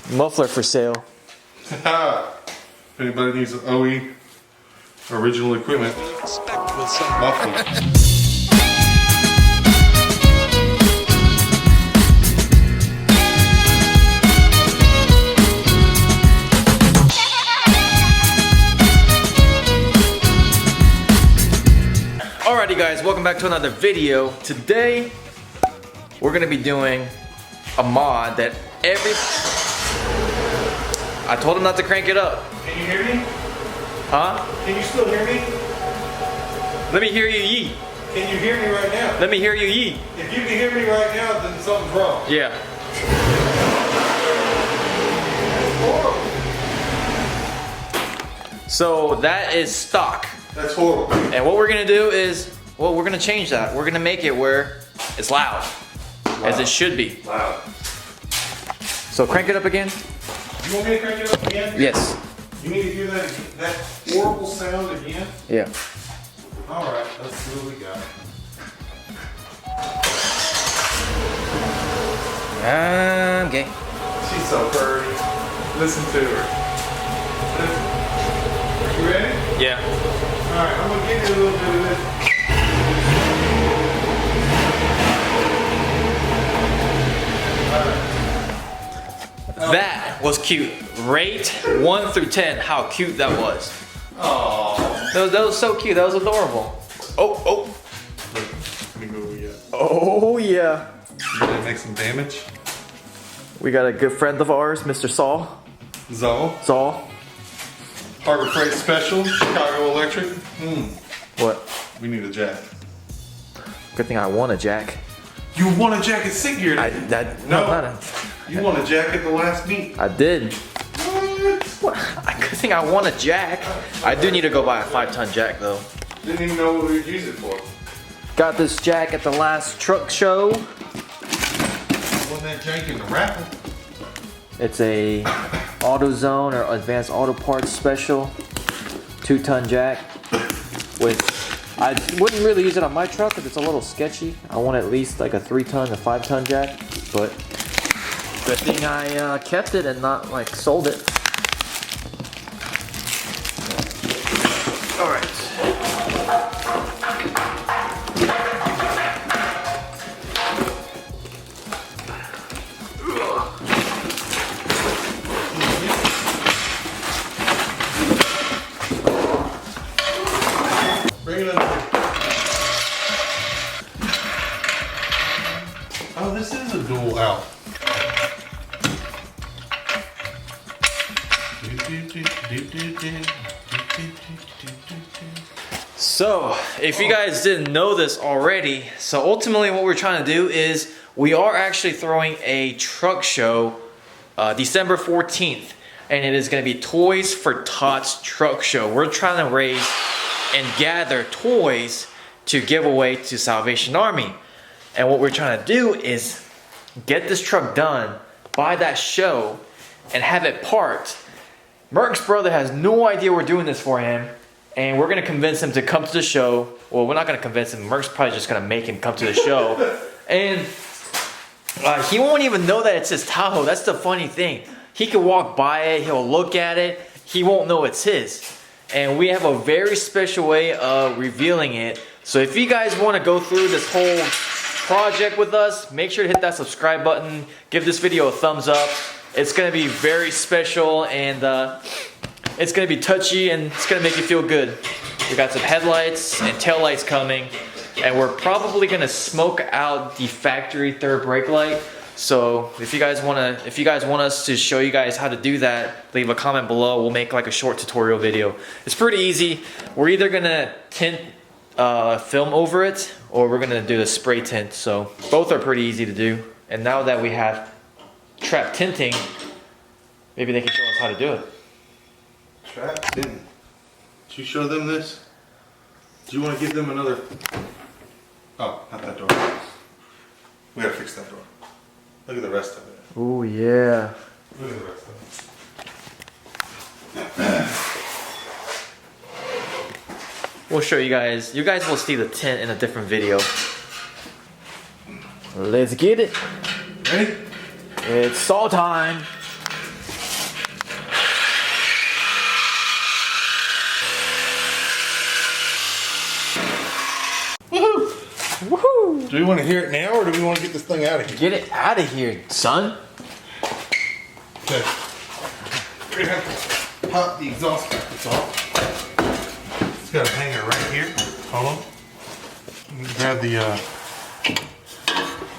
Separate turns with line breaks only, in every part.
Muffler for sale.
If anybody needs an OE original equipment, muffler.
Alrighty guys, welcome back to another video. Today, we're gonna be doing a mod that I told him not to crank it up.
Can you hear me?
Huh?
Can you still hear me?
Let me hear you yeet.
Can you hear me right now?
Let me hear you yeet.
If you can hear me right now, then something's wrong.
Yeah.
That's horrible.
So that is stock.
That's horrible.
And what we're gonna do is, well, we're gonna change that. We're gonna make it where it's loud. As it should be.
Loud.
So crank it up again.
You want me to crank it up again?
Yes.
You need to hear that horrible sound again?
Yeah.
Alright, let's see what we got.
Okay.
She's so pretty. Listen to her. Are you ready?
Yeah.
Alright, I'm gonna give you a little bit of this.
That was cute. Rate 1 through 10 how cute that was.
Aww.
That was so cute. That was adorable. Oh.
Let me go over here.
Oh yeah.
Did I make some damage?
We got a good friend of ours, Mr. Saul.
Zoe.
Saul.
Harbor Freight Special, Chicago Electric.
What?
We need a jack.
Good thing I won a jack.
You won a jack at Sig Gear?
No.
You won a jack at the last meet.
I did.
What?
Good thing I won a jack. I do need to go buy a 5-ton jack though.
Didn't even know what we'd use it for.
Got this jack at the last truck show.
Won that jack in the raffle.
It's a AutoZone or Advanced Auto Parts special 2-ton jack. I wouldn't really use it on my truck because it's a little sketchy. I want at least like a 3-ton, a 5-ton jack, but good thing I kept it and not like sold it. All right.
Bring it up. Oh, this is a dual out.
So, if you guys didn't know this already, so ultimately what we're trying to do is we are actually throwing a truck show December 14th, and it is going to be Toys for Tots truck show. We're trying to raise and gather toys to give away to Salvation Army. And what we're trying to do is get this truck done by that show and have it parked. Merck's brother has no idea we're doing this for him, and we're gonna convince him to come to the show. Well, we're not gonna convince him. Merck's probably just gonna make him come to the show. And he won't even know that it's his Tahoe. That's the funny thing. He can walk by it, he'll look at it, he won't know it's his. And we have a very special way of revealing it. So if you guys wanna go through this whole project with us, make sure to hit that subscribe button, give this video a thumbs up. It's gonna be very special, and it's gonna be touchy, and it's gonna make you feel good. We got some headlights and taillights coming, and we're probably gonna smoke out the factory third brake light. So if you guys want us to show you guys how to do that, leave a comment below. We'll make like a short tutorial video. It's pretty easy. We're either gonna tint film over it, or we're gonna do the spray tint. So both are pretty easy to do. And now that we have trap tinting, maybe they can show us how to do it.
Trap tinting. Did you show them this? Do you want to give them another? Oh, not that door. We gotta fix that door. Look at the rest of it.
Oh yeah.
Look at the rest of it.
We'll show you guys. You guys will see the tint in a different video. Let's get it.
Ready?
It's saw time.
Do we want to hear it now, or do we want to get this thing out of here?
Get it out of here, son.
Okay. We're gonna have to pop the exhaust brackets off. It's got a hanger right here. Hold on. Let me grab the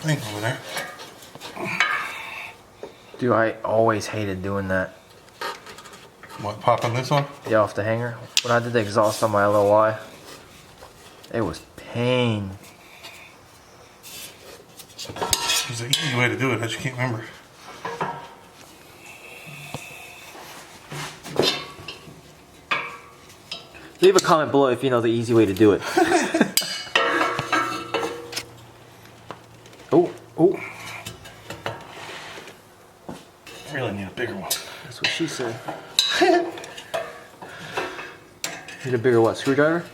thing over there.
Dude, I always hated doing that.
What, popping this one?
Yeah, off the hanger. When I did the exhaust on my LOY, it was pain.
There's an easy way to do it, I just can't remember.
Leave a comment below if you know the easy way to do it. Oh, oh.
I really need a bigger one.
That's what she said. Need a bigger what? Screwdriver?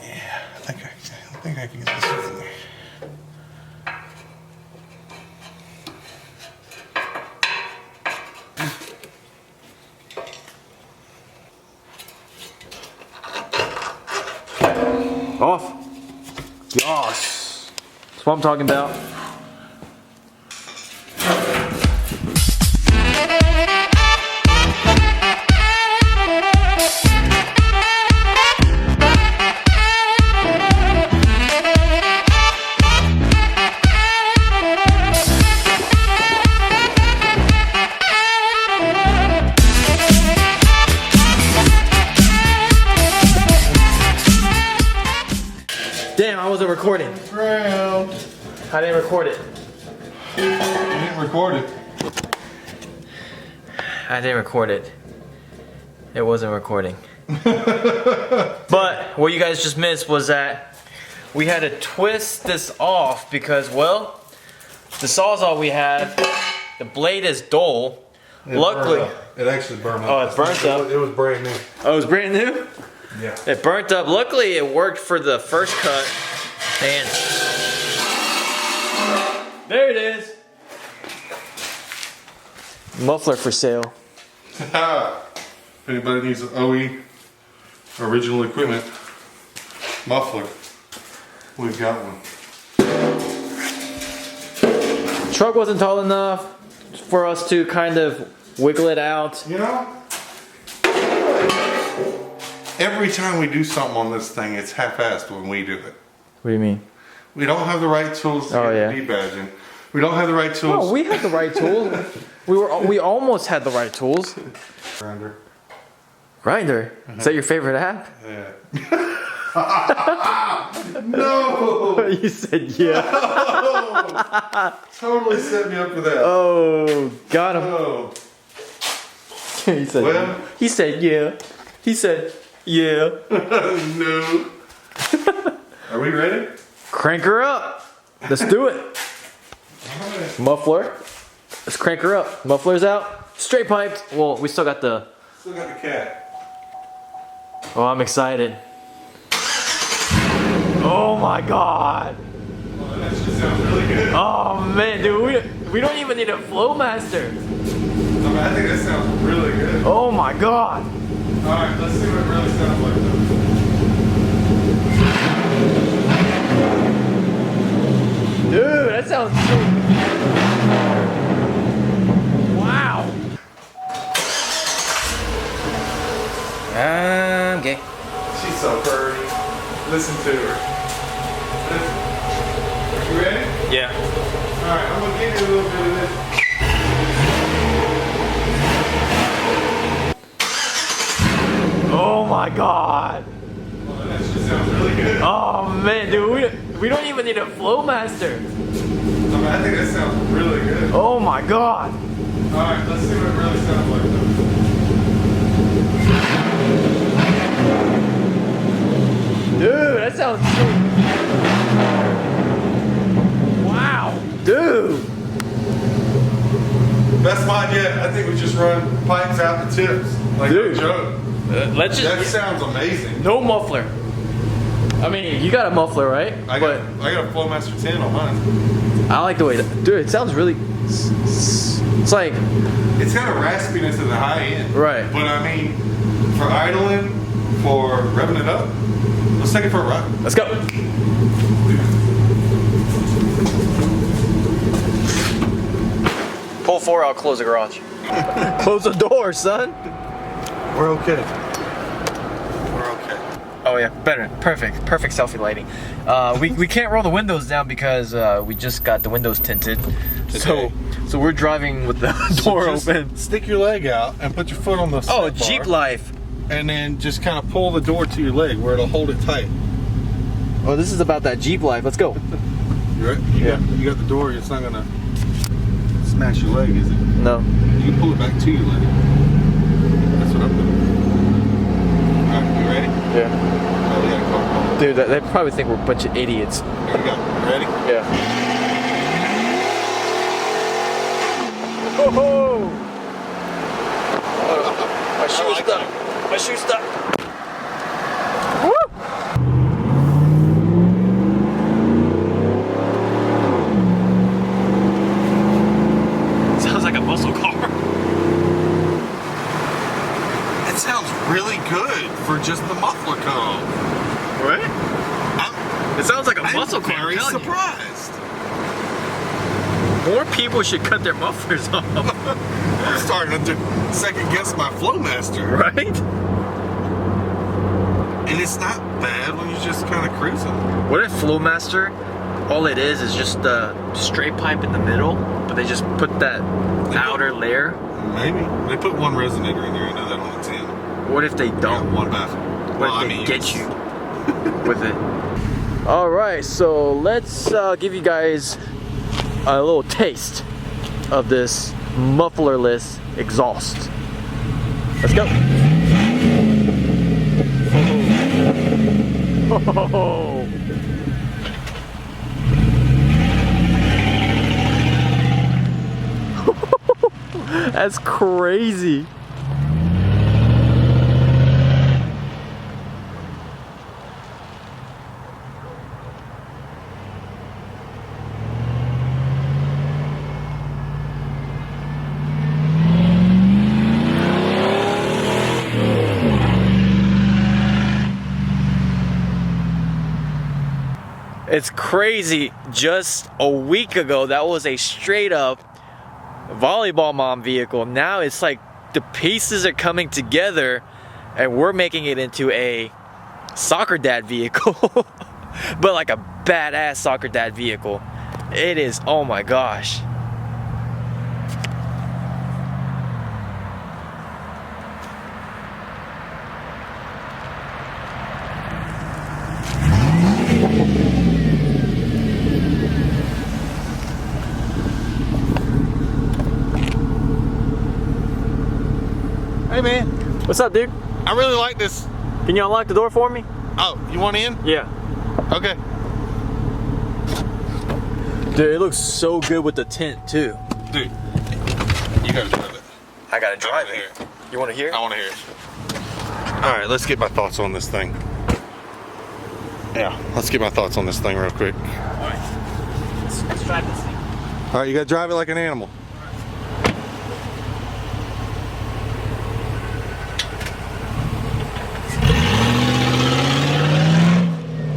Yeah, I think I can get this in there.
Off. Yes. That's what I'm talking about. Damn, I wasn't recording.
Ground.
I didn't record it.
You didn't record it.
I didn't record it. It wasn't recording. But what you guys just missed was that we had to twist this off because, well, the Sawzall we had, the blade is dull. Luckily,
it actually burned up.
Oh, it burnt up.
It was brand new.
Oh, it was brand new?
Yeah.
It burnt up. Luckily, it worked for the first cut. And there it is. Muffler for sale.
If anybody needs an OE original equipment muffler, we've got one.
Truck wasn't tall enough for us to kind of wiggle it out.
You know, every time we do something on this thing, it's half-assed when we do it.
What do you mean?
We don't have the right tools to get the debadging. We don't have the right tools.
No, we had the right tools. We almost had the right tools.
Grinder.
Grinder? Is that your favorite app?
Yeah. No!
You said yeah.
Totally set me up for that.
Oh, got him.
Oh.
He said.
Well,
he said yeah. He said yeah.
No. Are we ready?
Crank her up. Let's do it.
Alright.
Muffler. Let's crank her up. Muffler's out. Straight piped. Well, we still got the.
Still got the cat.
Oh, I'm excited. Oh my god.
Oh, that shit sounds really good.
Oh man, dude, we don't even need a Flowmaster.
I mean, I think that sounds really good.
Oh my god.
Alright, let's see what it really sounds like though.
Dude, that sounds so. Wow. Okay.
She's so pretty. Listen to her. Listen. You ready?
Yeah.
Alright, I'm gonna give you a little bit of this.
Oh my god.
Oh, that shit sounds really good.
Oh man, dude, we don't even need a Flowmaster.
I mean, I think that sounds really good.
Oh my god.
Alright, let's see what it really sounds like though.
Dude, that sounds so. Wow. Dude.
Best mine yet. I think we just run pipes out the tips. Like
Dude.
a joke.
Let's just.
That sounds amazing.
No muffler. I mean, you got a muffler, right?
I got a Flowmaster 10 on mine.
I like the way that. Dude, it sounds really. It's like.
It's got a raspiness at the high end.
Right.
But I mean, for idling, for revving it up, let's take it for a ride.
Let's go. pull forward, I'll close the garage. Close the door, son.
We're okay. We're okay.
Oh yeah, better. Perfect selfie lighting. We can't roll the windows down because we just got the windows tinted. So we're driving with the door open.
Stick your leg out and put your foot on the
Oh,
step
Jeep
bar,
life.
and then just kind of pull the door to your leg where it'll hold it tight.
Oh, this is about that Jeep life. Let's go.
You right? You got the door. It's not gonna smash your leg, is it?
No.
You can pull it back to your leg. That's what I'm doing. All right, you ready?
Yeah.
Oh, we gotta call.
Dude, they probably think we're a bunch of idiots.
Here we go. You ready?
Yeah. Oh! My shoe's stuck. My shoe's stuck. Woo! Sounds like a muscle car.
It sounds really good for just the muffler cone.
Right? It sounds like a muscle car.
I'm very
I'm telling you.
surprised.
More people should cut their mufflers off.
I'm starting to second guess my Flowmaster.
Right?
And it's not bad when you're just kind of cruising.
What if Flowmaster, all it is just a straight pipe in the middle, but they just put that outer layer?
Maybe. They put one resonator in there, I know that on the tin.
What if they
Yeah,
don't?
one bathroom.
What if they get you with it? All right, so let's give you guys a little taste of this mufflerless exhaust. Let's go. Oh. That's crazy. It's crazy. Just a week ago, that was a straight up volleyball mom vehicle. Now it's like the pieces are coming together and we're making it into a soccer dad vehicle. But like a badass soccer dad vehicle. It is, oh my gosh.
Hey man,
What's up, dude?
I really like this.
Can you unlock the door for me?
Oh, you want in?
Yeah.
Okay.
Dude, it looks so good with the tint too.
Dude, you gotta drive it.
I gotta
I
drive
wanna hear
it.
it.
You wanna hear it?
I wanna hear it. All right, let's get my thoughts on this thing. Yeah, let's get my thoughts on this thing real quick.
Alright. Let's drive this thing.
All right, you gotta drive it like an animal.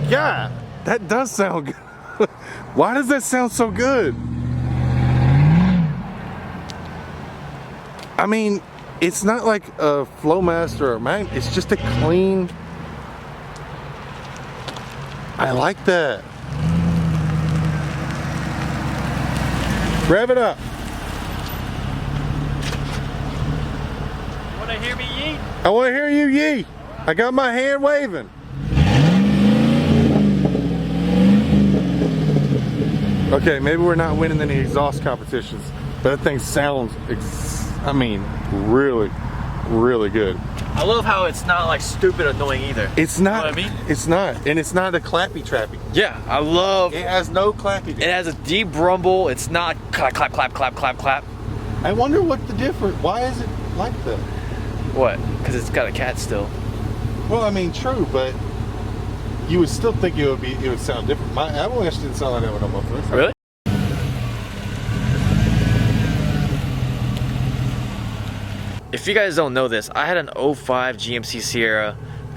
Yeah, that does sound good. Why does that sound so good? I mean, it's not like a Flowmaster or a Mag. It's just a clean. I like that. Rev it up.
You wanna hear me yeet?
I want to hear you yee. I got my hand waving. Okay, maybe we're not winning any exhaust competitions, but that thing sounds, I mean, really, really good.
I love how it's not like stupid annoying either.
It's not.
You know what I mean?
It's not, and it's not a clappy trappy.
Yeah, I love
It has no clappy.
it has a deep rumble. It's not clap, clap, clap, clap, clap, clap.
I wonder what the difference. Why is it like that?
What? Because it's got a cat still.
Well, I mean, true, but you would still think it would sound different. My Avalanche didn't sound like that with a muffler.
Really? If you guys don't know this, I had an 05 GMC Sierra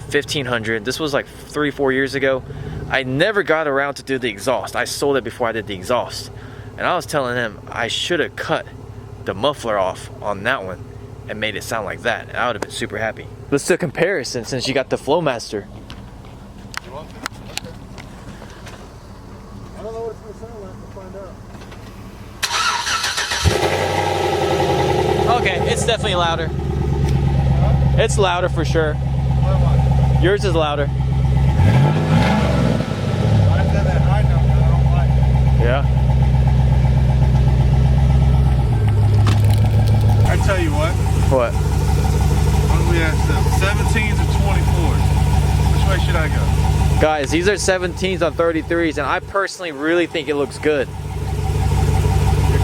1500. This was like 3-4 years ago. I never got around to do the exhaust. I sold it before I did the exhaust. And I was telling him I should have cut the muffler off on that one and made it sound like that. I would have been super happy. Let's do a comparison since you got the Flowmaster.
You want to? Okay. I don't know what it's going to sound like. We'll find out.
Okay, it's definitely louder.
Huh?
It's louder for sure.
What?
Yours is louder.
I said that high number. I don't like it.
Yeah.
I tell you what.
What?
What do we have? 17s or 24s? Which way should I go?
Guys, these are 17s on 33s, and I personally really think it looks good.
You're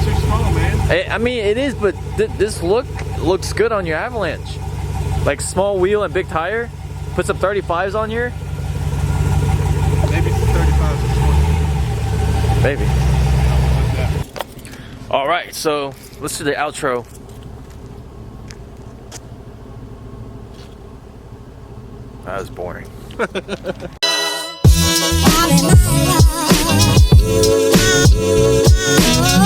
too small, man.
I mean, it is, but this looks good on your Avalanche. Like small wheel and big tire. Put some 35s on here.
Maybe some 35s or 20s.
Maybe.
Like that.
All right, so let's do the outro. That was boring.
Falling in love.